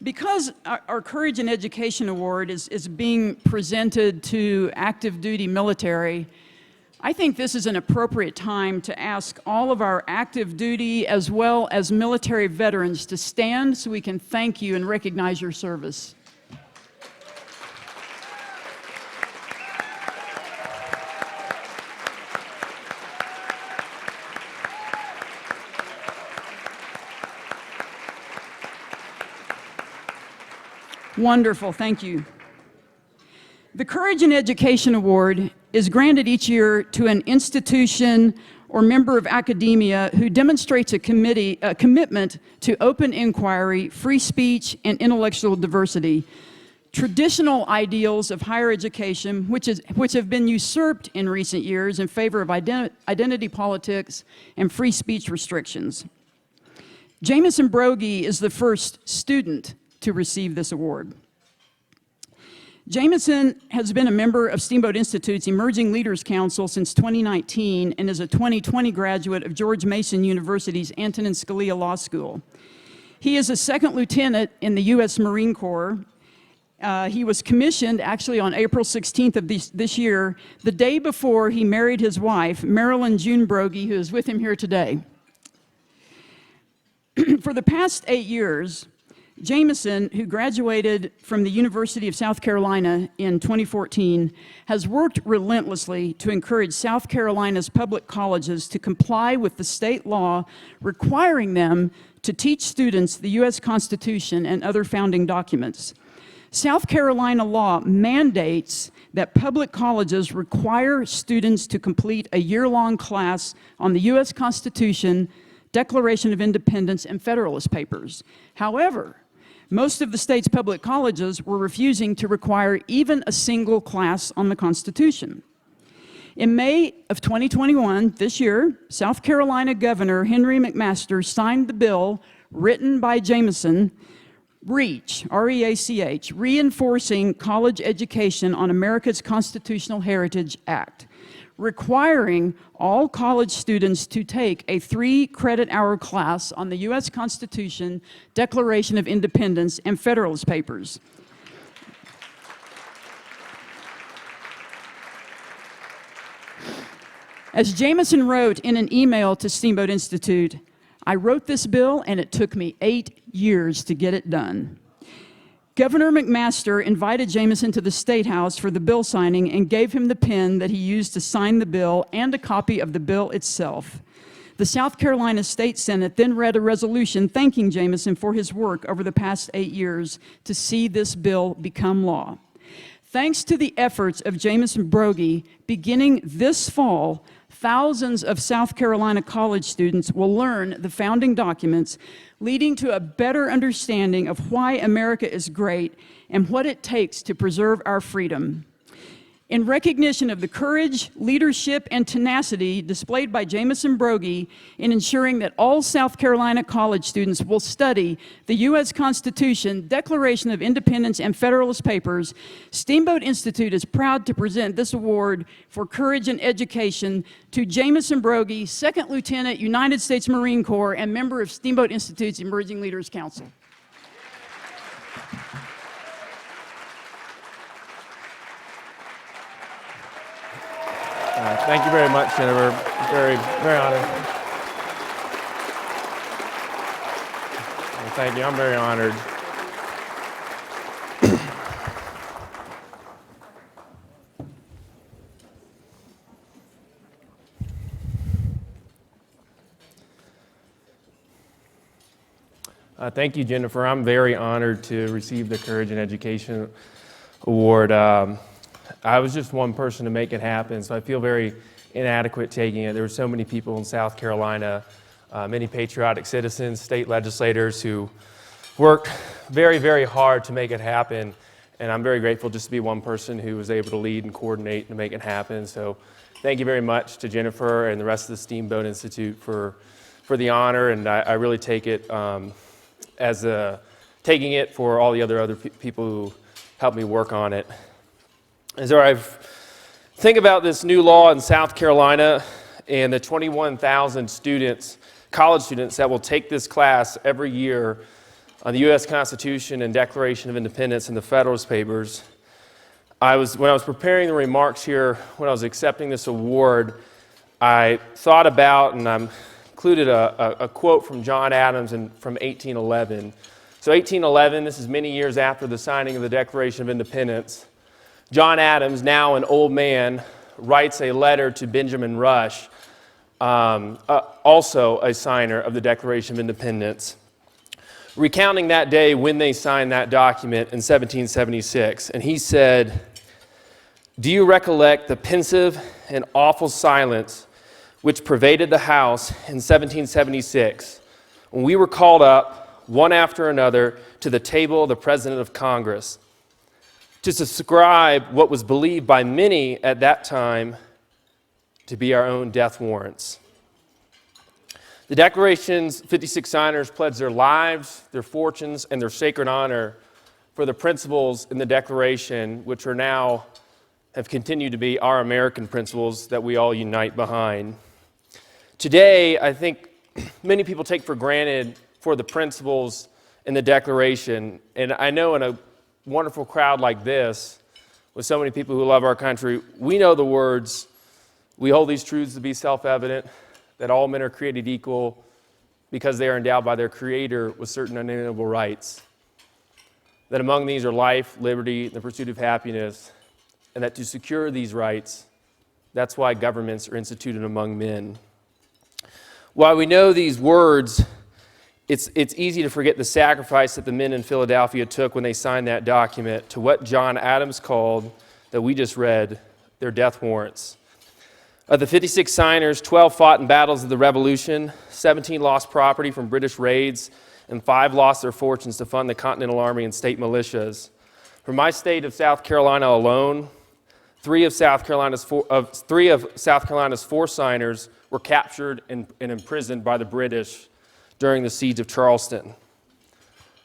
Because our Courage in Education Award is being presented to active duty military, I think this is an appropriate time to ask all of our active duty as well as military veterans to stand so we can thank you and recognize your service. Wonderful, thank you. The Courage in Education Award is granted each year to an institution or member of academia who demonstrates a commitment to open inquiry, free speech, and intellectual diversity, traditional ideals of higher education, which have been usurped in recent years in favor of identity politics and free speech restrictions. Jameson Broggi is the first student to receive this award. Jameson has been a member of Steamboat Institute's Emerging Leaders Council since 2019 and is a 2020 graduate of George Mason University's Antonin Scalia Law School. He is a second lieutenant in the U.S. Marine Corps. He was commissioned actually on April 16th of this year, the day before he married his wife, Marilyn June Broggi, who is with him here today. For the past 8 years, Jameson, who graduated from the University of South Carolina in 2014, has worked relentlessly to encourage South Carolina's public colleges to comply with the state law requiring them to teach students the U.S. Constitution and other founding documents. South Carolina law mandates that public colleges require students to complete a year-long class on the U.S. Constitution, Declaration of Independence, and Federalist Papers. However, most of the state's public colleges were refusing to require even a single class on the Constitution. In May of 2021, this year, South Carolina Governor Henry McMaster signed the bill written by Jameson, REACH, R-E-A-C-H, Reinforcing College Education on America's Constitutional Heritage Act, requiring all college students to take a 3-credit-hour class on the U.S. Constitution, Declaration of Independence, and Federalist Papers. As Jameson wrote in an email to Steamboat Institute, "I wrote this bill and it took me 8 years to get it done." Governor McMaster invited Jameson to the State House for the bill signing and gave him the pen that he used to sign the bill and a copy of the bill itself. The South Carolina State Senate then read a resolution thanking Jameson for his work over the past 8 years to see this bill become law. Thanks to the efforts of Jameson Broggi, beginning this fall, thousands of South Carolina college students will learn the founding documents, leading to a better understanding of why America is great and what it takes to preserve our freedom. In recognition of the courage, leadership, and tenacity displayed by Jameson Broggi in ensuring that all South Carolina college students will study the U.S. Constitution, Declaration of Independence, and Federalist Papers, Steamboat Institute is proud to present this award for courage and education to Jameson Broggi, Second Lieutenant, United States Marine Corps, and member of Steamboat Institute's Emerging Leaders Council. Thank you very much, Jennifer. Very, very honored. Well, thank you. I'm very honored. Thank you, Jennifer. I'm very honored to receive the Courage in Education Award. I was just one person to make it happen, so I feel very inadequate taking it. There were so many people in South Carolina, many patriotic citizens, state legislators who worked very, very hard to make it happen, and I'm very grateful just to be one person who was able to lead and coordinate and make it happen. So thank you very much to Jennifer and the rest of the Steamboat Institute for the honor, and I really take it as taking it for all the other people who helped me work on it. As I think about this new law in South Carolina and the 21,000 students, college students that will take this class every year, on the U.S. Constitution and Declaration of Independence in the Federalist Papers. When I was preparing the remarks here, when I was accepting this award, I thought about, and I included a quote from John Adams from 1811. So 1811, this is many years after the signing of the Declaration of Independence. John Adams, now an old man, writes a letter to Benjamin Rush, also a signer of the Declaration of Independence, recounting that day when they signed that document in 1776. And he said, "Do you recollect the pensive and awful silence which pervaded the House in 1776, when we were called up, one after another, to the table of the President of Congress, to subscribe what was believed by many at that time to be our own death warrants?" The Declaration's 56 signers pledged their lives, their fortunes, and their sacred honor for the principles in the Declaration, which are now have continued to be our American principles that we all unite behind. Today, I think many people take for granted for the principles in the Declaration, and I know in a wonderful crowd like this, with so many people who love our country, we know the words, "We hold these truths to be self-evident, that all men are created equal because they are endowed by their Creator with certain unalienable rights, that among these are life, liberty, and the pursuit of happiness, and that to secure these rights, that's why governments are instituted among men." While we know these words, it's easy to forget the sacrifice that the men in Philadelphia took when they signed that document to what John Adams called, that we just read, their death warrants. Of the 56 signers, 12 fought in battles of the Revolution, 17 lost property from British raids, and 5 lost their fortunes to fund the Continental Army and state militias. From my state of South Carolina alone, three of South Carolina's 4 signers were captured and imprisoned by the British during the siege of Charleston.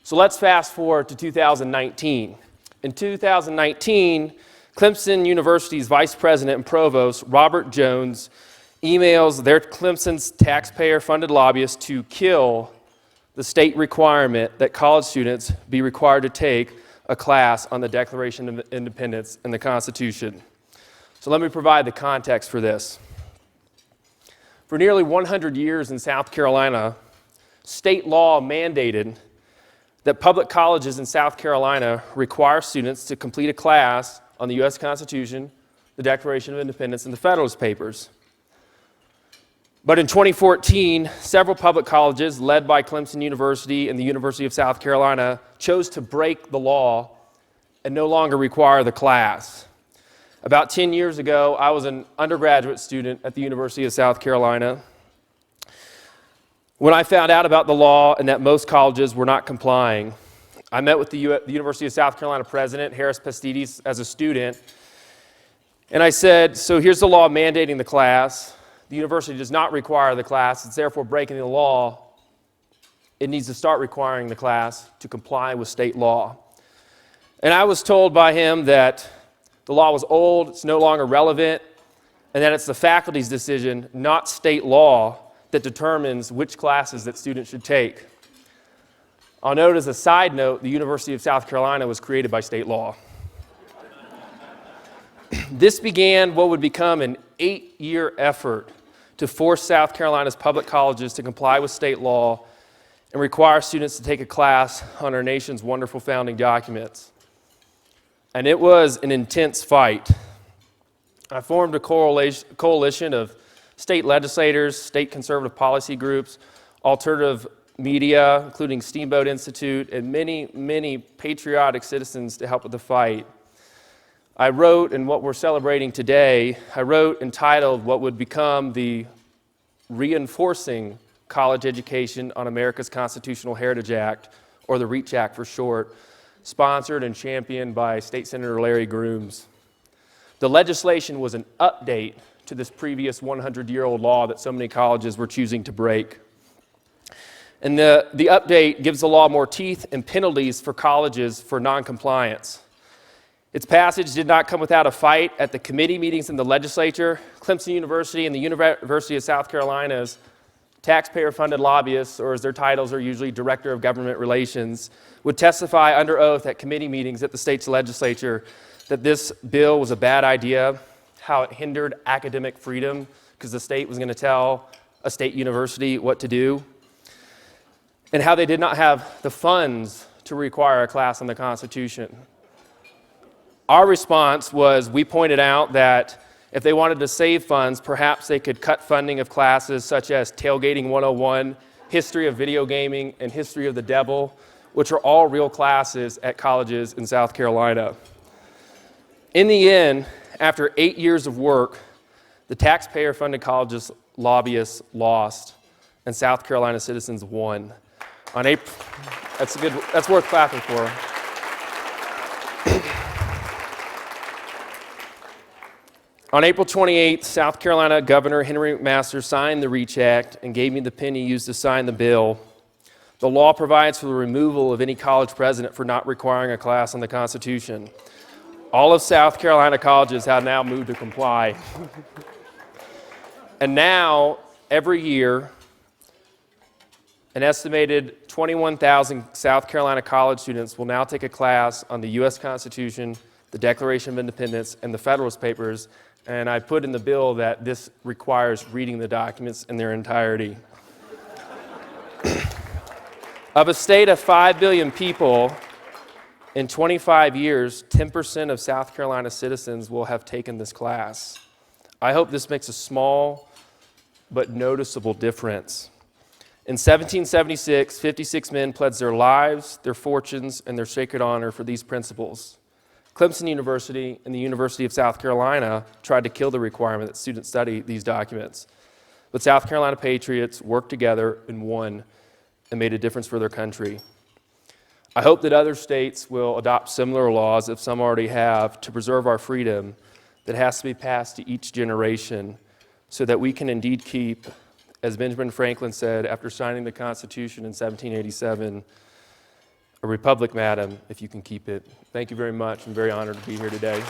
So let's fast forward to 2019. In 2019, Clemson University's vice president and provost, Robert Jones, emails Clemson's taxpayer-funded lobbyists to kill the state requirement that college students be required to take a class on the Declaration of Independence and the Constitution. So let me provide the context for this. For nearly 100 years in South Carolina, state law mandated that public colleges in South Carolina require students to complete a class on the U.S. Constitution, the Declaration of Independence, and the Federalist Papers. But in 2014, several public colleges, led by Clemson University and the University of South Carolina, chose to break the law and no longer require the class. About 10 years ago, I was an undergraduate student at the University of South Carolina. When I found out about the law and that most colleges were not complying, I met with the University of South Carolina president, Harris Pastides, as a student, and I said, "So here's the law mandating the class. The university does not require the class. It's therefore breaking the law. It needs to start requiring the class to comply with state law." And I was told by him that the law was old, it's no longer relevant, and that it's the faculty's decision, not state law, that determines which classes that students should take. I'll note as a side note, the University of South Carolina was created by state law. This began what would become an 8-year effort to force South Carolina's public colleges to comply with state law and require students to take a class on our nation's wonderful founding documents. And it was an intense fight. I formed a coalition of state legislators, state conservative policy groups, alternative media, including Steamboat Institute, and many, many patriotic citizens to help with the fight. I wrote, and what we're celebrating today, I wrote entitled what would become the Reinforcing College Education on America's Constitutional Heritage Act, or the REACH Act for short, sponsored and championed by State Senator Larry Grooms. The legislation was an update to this previous 100-year-old law that so many colleges were choosing to break. And the update gives the law more teeth and penalties for colleges for noncompliance. Its passage did not come without a fight at the committee meetings in the legislature. Clemson University and the University of South Carolina's taxpayer-funded lobbyists, or as their titles are usually Director of Government Relations, would testify under oath at committee meetings at the state's legislature that this bill was a bad idea, how it hindered academic freedom because the state was going to tell a state university what to do, and how they did not have the funds to require a class on the Constitution. Our response was, we pointed out that if they wanted to save funds, perhaps they could cut funding of classes such as Tailgating 101, History of Video Gaming, and History of the Devil, which are all real classes at colleges in South Carolina. In the end, after 8 years of work, the taxpayer-funded colleges lobbyists lost, and South Carolina citizens won. That's worth clapping for. On April 28th, South Carolina Governor Henry McMaster signed the REACH Act and gave me the pen he used to sign the bill. The law provides for the removal of any college president for not requiring a class on the Constitution. All of South Carolina colleges have now moved to comply. And now, every year, an estimated 21,000 South Carolina college students will now take a class on the U.S. Constitution, the Declaration of Independence, and the Federalist Papers. And I put in the bill that this requires reading the documents in their entirety. Of a state of 5 billion people, in 25 years, 10% of South Carolina citizens will have taken this class. I hope this makes a small but noticeable difference. In 1776, 56 men pledged their lives, their fortunes, and their sacred honor for these principles. Clemson University and the University of South Carolina tried to kill the requirement that students study these documents. But South Carolina patriots worked together and won and made a difference for their country. I hope that other states will adopt similar laws, if some already have, to preserve our freedom that has to be passed to each generation so that we can indeed keep, as Benjamin Franklin said after signing the Constitution in 1787, a republic, madam, if you can keep it. Thank you very much. I'm very honored to be here today.